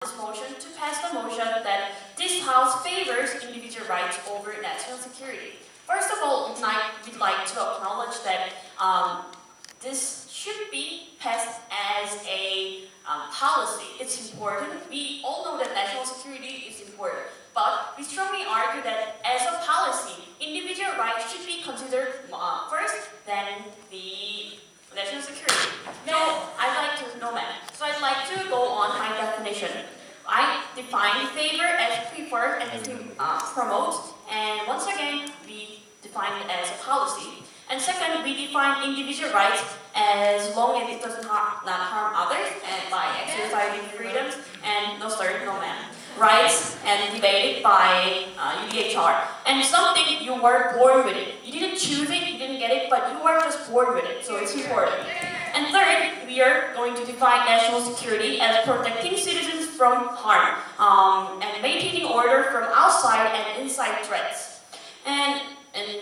this motion to pass the motion that this House favors individual rights over national security. First of all, we'd like to acknowledge that this should be passed as a policy. It's important. We all know that national security is important, but we strongly argue that as a policy, individual rights should be considered first, then the national security. No, I'd like to go on my definition. I define favor as prefer and to promote, and once again, we define it as a policy. And second, we define individual rights as long as it does not harm others and by exercising freedoms and no man. Rights and debated by UDHR. And something you were born with it. You didn't choose it, you didn't get it, but you were just born with it, so it's important. And third, we are going to define national security as protecting citizens from harm and maintaining order from outside and inside threats. And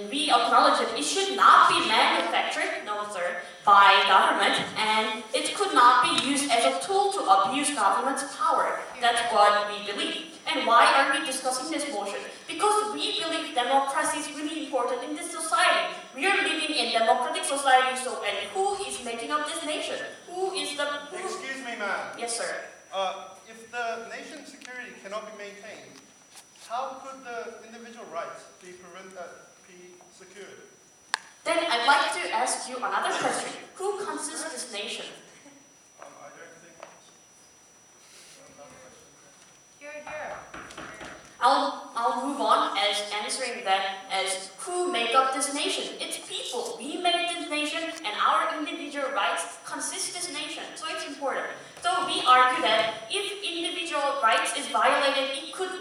we acknowledge that it should not be manufactured, no sir, by government, and it could not be used as a tool to abuse government's power. That's what we believe. And why are we discussing this motion? Because we believe democracy is really important in this society. We are living in democratic society, and who is making up this nation? Who is the... Excuse me, ma'am. Yes, sir. If the nation's security cannot be maintained, how could the individual rights be secured? Then I'd like to ask you another question. Who consists this nation? I don't think Here. I'll move on as answering that as who make up this nation. It's people. We made this nation, and our individual rights consist this nation. So it's important. So we argue that if individual rights is violated, it could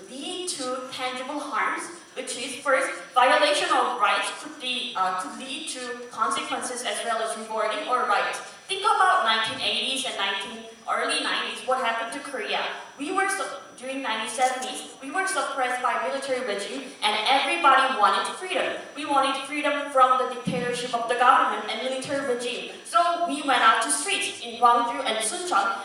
lead to tangible harms, which is first, violation of rights could lead to consequences as well as rewarding or rights. Think about 1980s and early 90s, what happened to Korea. During 1970s, we were suppressed by military regime and everybody wanted freedom. We wanted freedom from the dictatorship of the government and military regime. So we went out to streets in Gwangju and Suncheon.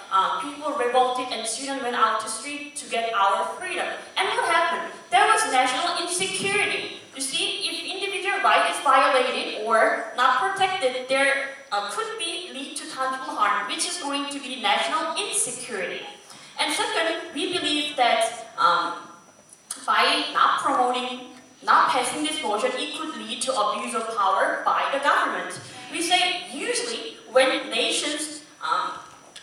People revolted and students went out to street to get our freedom. And what happened? There was national insecurity. You see, if individual right is violated or not protected, there could lead to tangible harm, which is going to be national insecurity. And second, we believe that by not passing this motion, it could lead to abuse of power by the government. We say usually when nations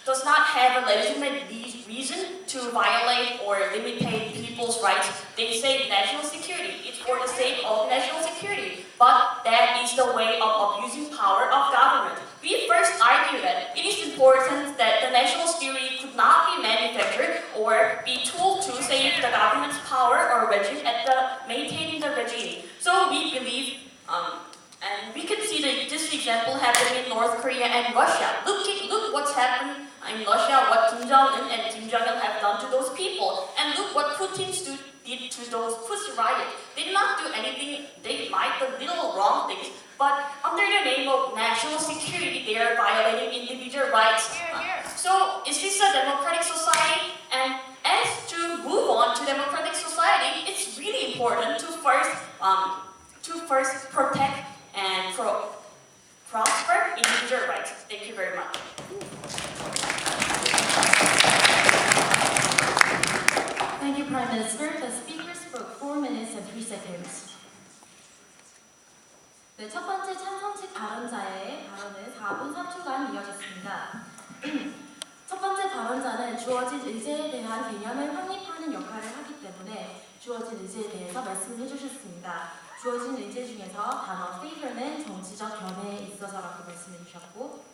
does not have a legitimate reason to violate or limitate people's rights, they say national security. It's for the sake of national security. But that is the way of abusing power of government. We first argue that it is important that the national security could not be manufactured or be tool to save the government's power or regime at maintaining the regime. So we believe, and we can see this example happening in North Korea and Russia. Look what's happened in Russia, what Kim Jong-un and Kim Jong-il have done to those people. And look what Putin did to those Pussy Riot. They did not do anything, they might have little wrong things, but under the name of national security, they are violating individual rights. So is this a democratic society? And as to move on to democratic society, it's really important to first protect and prosper individual rights. Thank you very much. Thank you, Prime Minister. The speaker spoke 4 minutes and 3 seconds. 네, 첫 번째 찬성측 발언자의 발언은 4분 3초간 이어졌습니다. 첫 번째 발언자는 주어진 의제에 대한 개념을 확립하는 역할을 하기 때문에 주어진 의제에 대해서 말씀을 해주셨습니다. 주어진 의제 중에서 단어 favor는 정치적 견해에 있어서라고 말씀해 주셨고,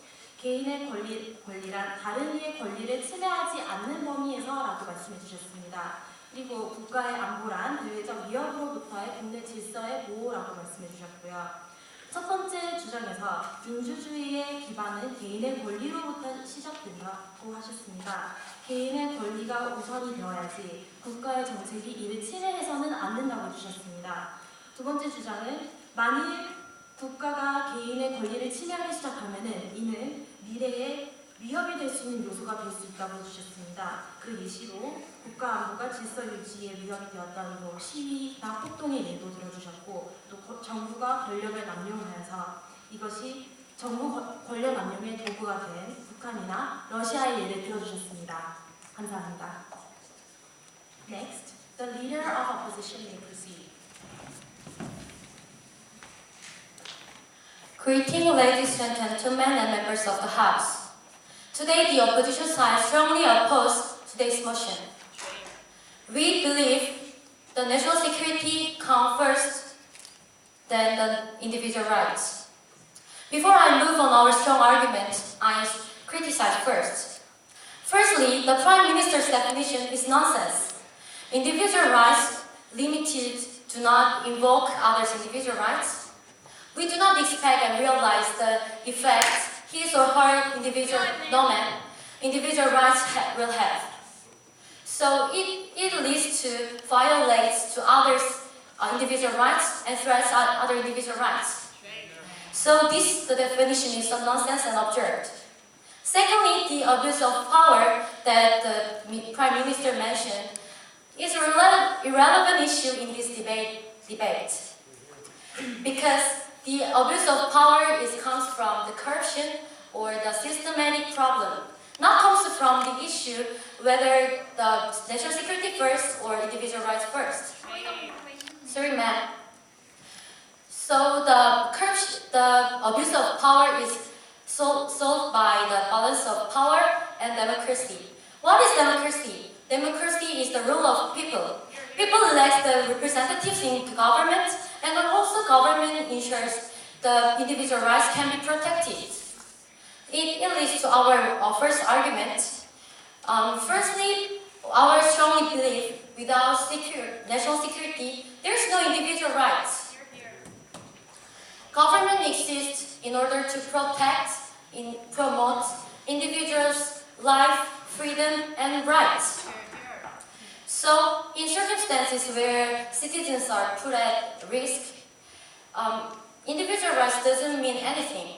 개인의 권리란 다른 이의 권리를 침해하지 않는 범위에서라고 말씀해 주셨습니다. 그리고 국가의 안보란 대외적 위협으로부터의 국내 질서의 보호라고 말씀해 주셨고요. 첫 번째 주장에서 민주주의의 기반은 개인의 권리로부터 시작된다고 하셨습니다. 개인의 권리가 우선이 되어야지 국가의 정책이 이를 침해해서는 안 된다고 해주셨습니다. 두 번째 주장은 만일 국가가 개인의 권리를 침해하기 시작하면은 이는 미래에 위협이 될 수 있는 요소가 될 수 있다고 해주셨습니다. 그 예시로 국가 안보가 질서 유지에 위협이 되었다는 시위나 폭동의 예도 들어주셨고, 또 정부가 권력을 남용하여서 이것이 정부 권력 남용의 도구가 된 북한이나 러시아의 예를 들어주셨습니다. 감사합니다. Next, the leader of opposition may proceed. Greeting, ladies and gentlemen and members of the House. Today, the opposition side strongly opposed today's motion. We believe the national security comes first, then the individual rights. Before I move on our strong argument, I criticize first. Firstly, the Prime Minister's definition is nonsense. Individual rights limited do not invoke others' individual rights. We do not expect and realize the effect his or her individual rights will have. So it leads to violates to others' individual rights and threats other individual rights. So the definition is nonsense and absurd. Secondly, the abuse of power that the Prime Minister mentioned is an irrelevant issue in this debate. Because the abuse of power comes from the corruption or the systematic problem, not comes from the issue whether the national security first or individual rights first. Sorry, ma'am. So the abuse of power is solved by the balance of power and democracy. What is democracy? Democracy is the rule of people. People elect the representatives in the government, and also government ensures the individual rights can be protected. It leads to our first argument. Firstly, our strongly belief without national security, there is no individual rights. Government exists in order to protect and promote individuals' life, freedom, and rights. So, in circumstances where citizens are put at risk, individual rights doesn't mean anything.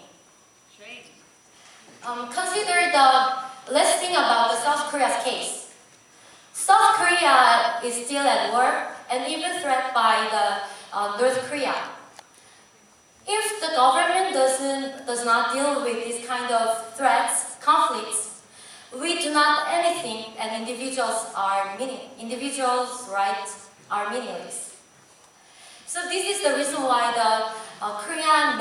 Let's think about the South Korea's case. South Korea is still at war and even threatened by the North Korea. If the government does not deal with this kind of threats, conflicts, we do not anything, and individuals' rights are meaningless. So this is the reason why the South Korean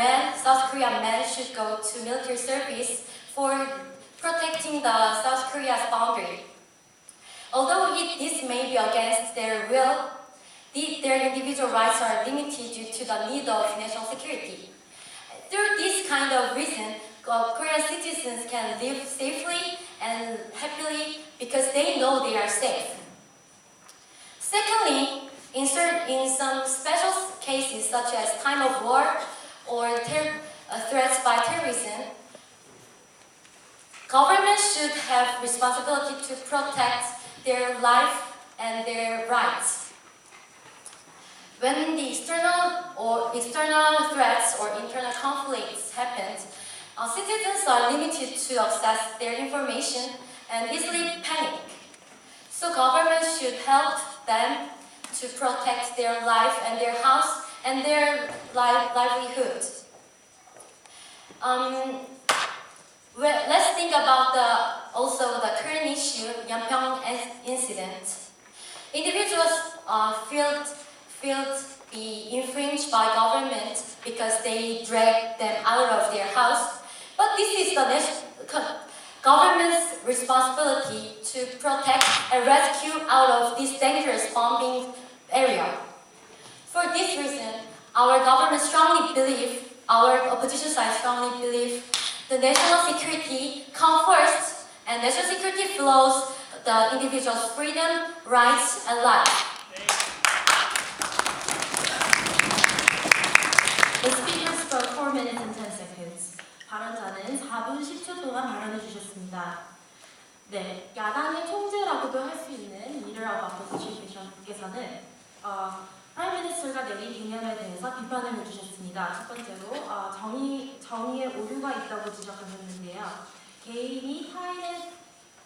men should go to military service for protecting the South Korea's boundary. Although this may be against their will, their individual rights are limited due to the need of national security. Through this kind of reason, Korean citizens can live safely and happily because they know they are safe. Secondly, in some special cases such as time of war or threats by terrorism, government should have responsibility to protect their life and their rights. When the external threats or internal conflicts happen, citizens are limited to access their information and easily panic. So government should help them to protect their life and their house and their livelihood. Let's think about also the current issue, Keimyung incident. Individuals feel be infringed by government because they drag them out of their house. But this is the government's responsibility to protect and rescue out of this dangerous bombing area. For this reason, our opposition side strongly believe the national security comes first, and national security flows the individual's freedom, rights, and life. The speaker spoke 4 minutes and 10 seconds. 발언자는 4분 10초 동안 발언해 주셨습니다. 네, 야당의 총재라고도 할 수 있는 Leader of Opposition께서는 프라임 미니스터가 내린 개념에 대해서 비판을 해주셨습니다. 첫 번째로 정의에 오류가 있다고 지적하셨는데요. 개인이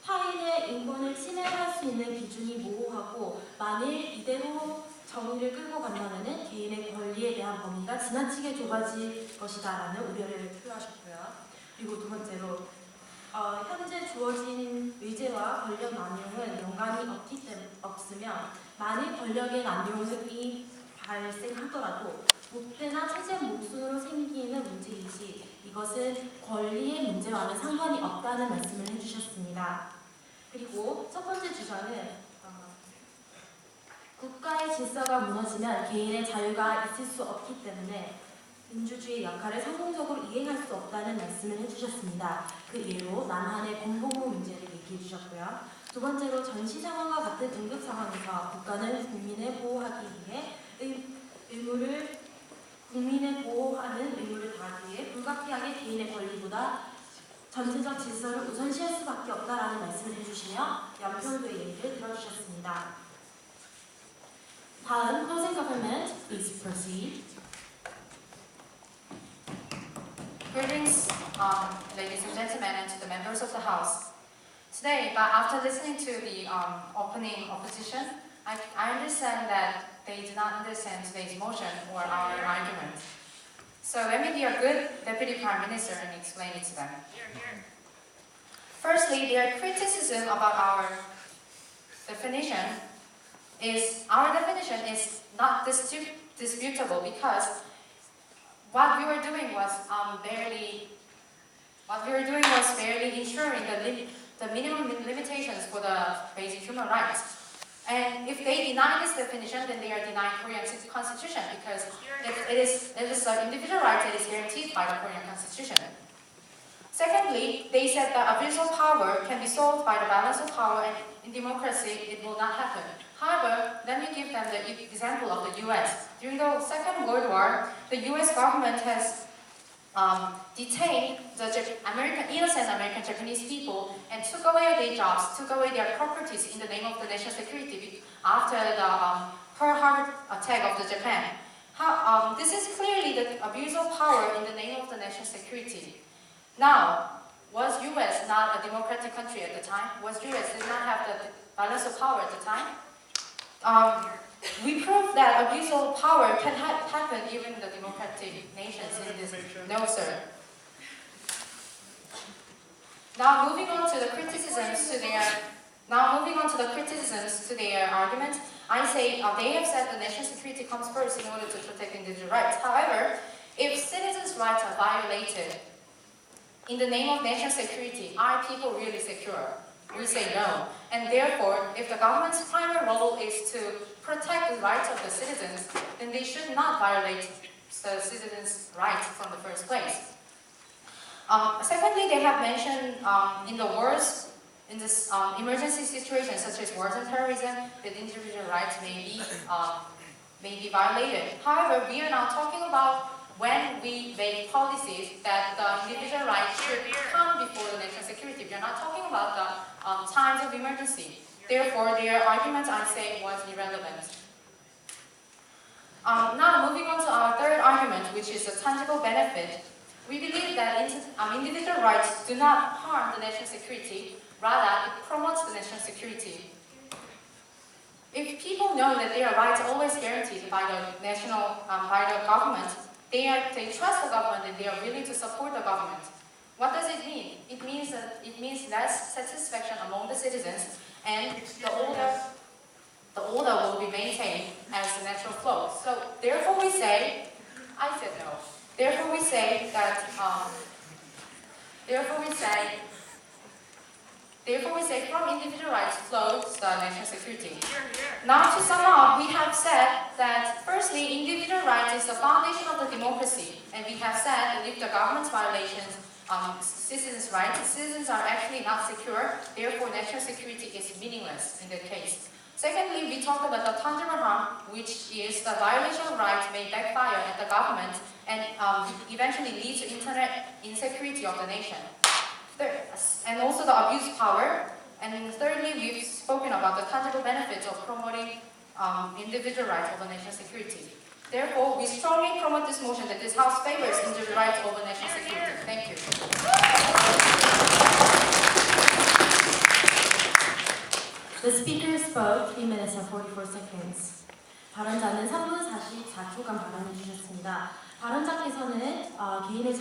타인의 인권을 침해할 수 있는 기준이 모호하고 만일 이대로 정의를 끌고 간다면 개인의 권리에 대한 범위가 지나치게 좁아질 것이다라는 우려를 표하셨고요. 그리고 두 번째로 현재 주어진 의제와 권력 남용은 연관이 없으며 만일 권력의 남용이 발생하더라도 부패나 체제 모순으로 생기는 문제이지 이것은 권리의 문제와는 상관이 없다는 말씀을 해주셨습니다. 그리고 첫 번째 주장은 국가의 질서가 무너지면 개인의 자유가 있을 수 없기 때문에 민주주의 역할을 성공적으로 이행할 수 없다는 말씀을 해주셨습니다. 그 예로 남한의 공공무 문제를 얘기해 주셨고요. 두 번째로 전시 상황과 같은 응급 상황에서 국가는 국민을 보호하기 위해 국민을 보호하는 의무를 다하기 위해 불가피하게 개인의 권리보다 전체적 질서를 우선시할 수밖에 없다라는 말씀을 해주시며 연평도의 얘기를 들어주셨습니다. 다음 closing government, please proceed. Greetings, ladies and gentlemen, and to the members of the House. Today, but after listening to the opening opposition, I understand that they do not understand today's motion or our argument. So let me be a good Deputy Prime Minister and explain it to them. Firstly, their criticism about our definition is not disputable because what we were doing was barely ensuring the minimum limitations for the basic human rights. And if they deny this definition, then they are denying Korean constitution because it is an individual right that is guaranteed by the Korean constitution. Secondly, they said that abuse of power can be solved by the balance of power, and in democracy it will not happen. However, let me give them the example of the US. During the Second World War, the US government has detained the innocent American Japanese people and took away their jobs, took away their properties in the name of the national security after the Pearl Harbor attack of the Japan. This is clearly the abuse of power in the name of the national security. Now, was US not a democratic country at the time? Was US did not have the balance of power at the time? We proved that abuse of power can happen even in the democratic nations in this. No, sir. Now moving on to the criticisms to their argument, I say they have said the national security comes first in order to protect individual rights. However, if citizens' rights are violated in the name of national security, are people really secure? We say no. And therefore, if the government's primary role is to protect the rights of the citizens, then they should not violate the citizens' rights from the first place. Secondly, they have mentioned in this emergency situation, such as wars and terrorism, that individual rights may be violated. However, we are now talking about when we make policies that the individual rights should come before the national security. We are not talking about the times of emergency. Therefore, their argument, I say, was irrelevant. Now, moving on to our third argument, which is a tangible benefit. We believe that individual rights do not harm the national security, rather it promotes the national security. If people know that their rights are always guaranteed by the government, they trust the government and they are willing to support the government. What does it mean? It means less satisfaction among the citizens, and the order will be maintained as the natural flow. So therefore we say, I said no. Therefore we say from individual rights flows the national security. Now to sum up, we have said that firstly, individual rights is the foundation of the democracy, and we have said that if the government's violations citizens' rights, citizens are actually not secure, therefore national security is meaningless in that case. Secondly, we talked about the tangible harm, which is the violation of rights may backfire at the government and eventually lead to internet insecurity of the nation. And also the abuse of power. And thirdly, we've spoken about the tangible benefits of promoting individual rights over national security. Therefore, we strongly promote this motion that this House favors individual rights over national security. Thank you. The speaker spoke 3 minutes and 44 seconds. 발언자는 3분 44초간 발언해 주셨습니다. 발언자께서는 개인의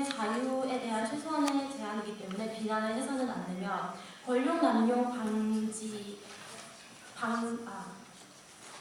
자유에 대한 최소한의 제한이기 때문에 비난을 해서는 안 되며 권력 남용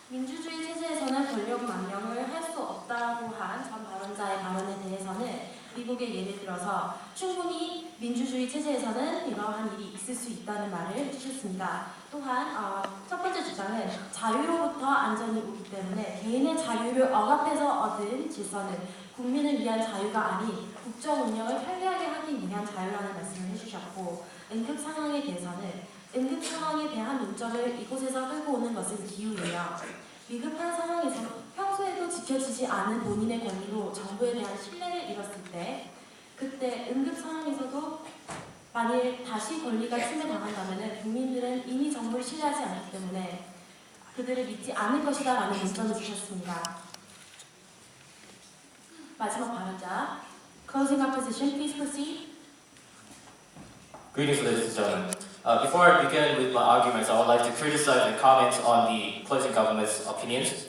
민주주의 체제에서는 권력 남용을 할 수 없다고 한 전 발언자의 발언에 대해서는 미국의 예를 들어서 충분히 민주주의 체제에서는 이러한 일이 있을 수 있다는 말을 해주셨습니다. 또한 첫 번째 주장은 자유로부터 안전이 오기 때문에 개인의 자유를 억압해서 얻은 질서는 국민을 위한 자유가 아닌 국정 운영을 편리하게 하기 위한 자유라는 말씀을 해주셨고 응급 상황에 대한 논점을 이곳에서 끌고 오는 것은 기후이며 위급한 상황에서 평소에도 지켜지지 않은 본인의 권리로 정부에 대한 신뢰를 잃었을 때 그때 응급 상황에서도 만일 다시 권리가 침해당한다면 국민들은 이미 정부를 신뢰하지 않기 때문에 그들을 믿지 않을 것이다 라는 논점을 주셨습니다. 마지막 발언자 Closing opposition, please proceed. Greetings, ladies and gentlemen. Before I begin with my arguments, I would like to criticize and comment on the closing government's opinions.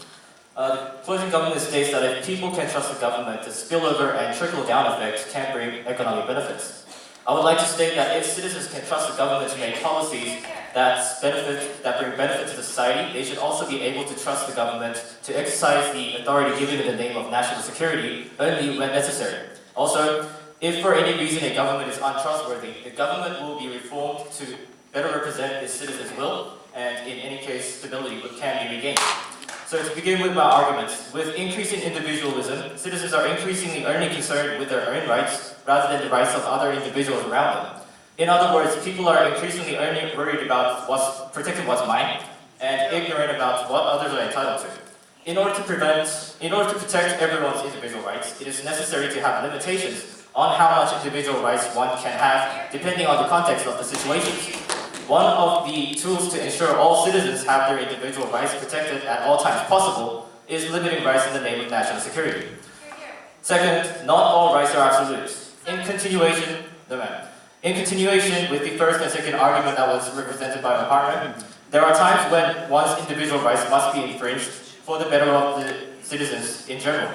The closing government states that if people can trust the government, the spillover and trickle-down effect can bring economic benefits. I would like to state that if citizens can trust the government to make policies that bring benefit to the society, they should also be able to trust the government to exercise the authority given in the name of national security only when necessary. Also, if for any reason a government is untrustworthy, the government will be reformed to better represent its citizens' will, and in any case, stability can be regained. So to begin with my arguments, with increasing individualism, citizens are increasingly only concerned with their own rights rather than the rights of other individuals around them. In other words, people are increasingly only worried about protecting what's mine and ignorant about what others are entitled to. In order to protect everyone's individual rights, it is necessary to have limitations on how much individual rights one can have, depending on the context of the situations. One of the tools to ensure all citizens have their individual rights protected at all times possible is limiting rights in the name of national security. Second, not all rights are absolute. In continuation with the first and second argument that was represented by my partner, there are times when one's individual rights must be infringed for the better of the citizens in general.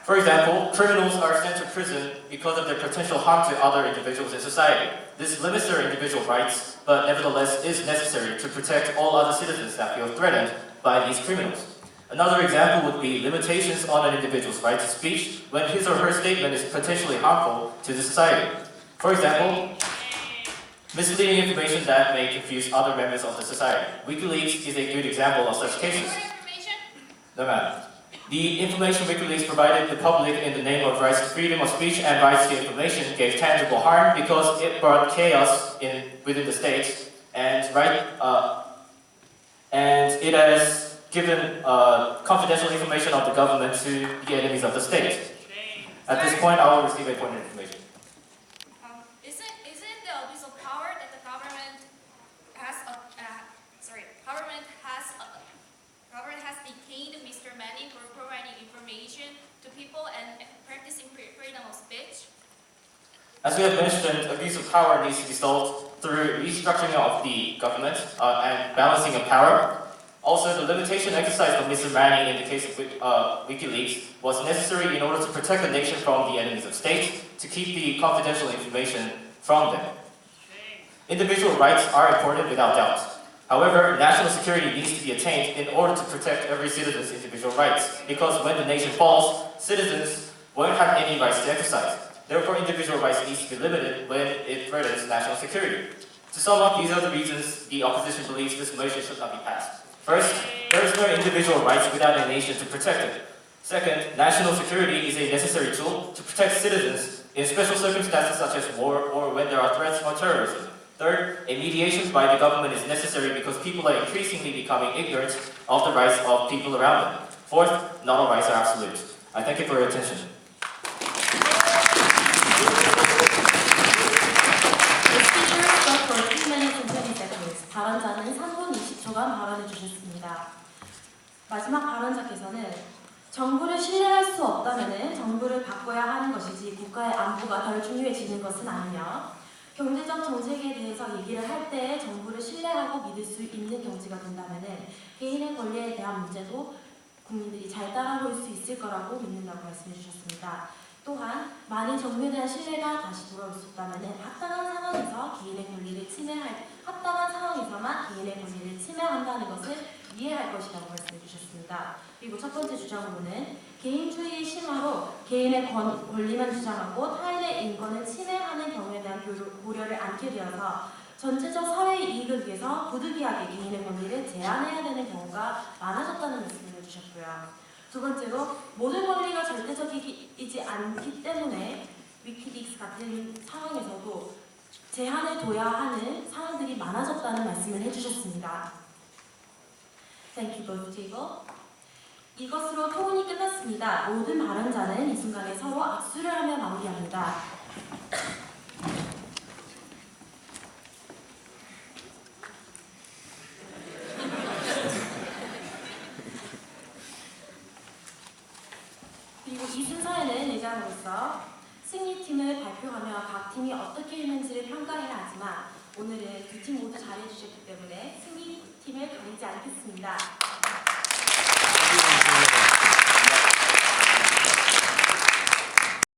For example, criminals are sent to prison because of their potential harm to other individuals in society. This limits their individual rights, but nevertheless is necessary to protect all other citizens that feel threatened by these criminals. Another example would be limitations on an individual's right to speech when his or her statement is potentially harmful to the society. For example, misleading information that may confuse other members of the society. WikiLeaks is a good example of such cases. No matter. The information WikiLeaks provided the public in the name of rights to freedom of speech and rights to information gave tangible harm because it brought chaos within the state and it has given confidential information of the government to the enemies of the state. At this point, I will receive a point of information. Isn't the abuse of power that the government has detained Mr. Manning for providing information to people and practicing freedom of speech? As we have mentioned, abuse of power needs to be solved through restructuring of the government and balancing of power. Also, the limitation exercised by Mr. Manning in the case of WikiLeaks was necessary in order to protect the nation from the enemies of state, to keep the confidential information from them. Individual rights are important without doubt. However, national security needs to be attained in order to protect every citizen's individual rights, because when the nation falls, citizens won't have any rights to exercise. Therefore, individual rights need to be limited when it threatens national security. To sum up, these are the reasons the opposition believes this motion should not be passed. First, there is no individual rights without a nation to protect it. Second, national security is a necessary tool to protect citizens in special circumstances such as war or when there are threats or terrorism. Third, a mediation by the government is necessary because people are increasingly becoming ignorant of the rights of people around them. Fourth, not all rights are absolute. I thank you for your attention. 발언자는 3분 20초간 발언해 주셨습니다. 마지막 발언자께서는 정부를 신뢰할 수 없다면 정부를 바꿔야 하는 것이지 국가의 안보가 덜 중요해지는 것은 아니며 경제적 정책에 대해서 얘기를 할 때 정부를 신뢰하고 믿을 수 있는 경제가 된다면 개인의 권리에 대한 문제도 국민들이 잘 따라볼 수 있을 거라고 믿는다고 말씀해 주셨습니다. 또한 만일 정부에 대한 신뢰가 다시 돌아올 수 있다면 합당한 상황에서만 개인의 권리를 침해한다는 것을 이해할 것이라고 말씀해 주셨습니다. 그리고 첫 번째 주장으로는 개인주의 심화로 개인의 권리만 주장하고 타인의 인권을 침해하는 경우에 대한 고려를 않게 되어서 전체적 사회의 이익을 위해서 부득이하게 개인의 권리를 제한해야 되는 경우가 많아졌다는 말씀을 해주셨고요. 두 번째로 모든 권리가 절대적이지 않기 때문에 위키릭스 같은 상황에서도 제한을 둬야 하는 상황들이 많아졌다는 말씀을 해주셨습니다. Thank you both table. 이것으로 토론이 끝났습니다. 모든 발언자는 이 순간에 서로 악수를 하며 마무리합니다. 그리고 이 순서에는 의장으로서 승리팀을 발표하며 각 팀이 어떻게 했는지를 평가해야 하지만 오늘은 두 팀 모두 잘해주셨기 때문에 승리팀을 가리지 않겠습니다.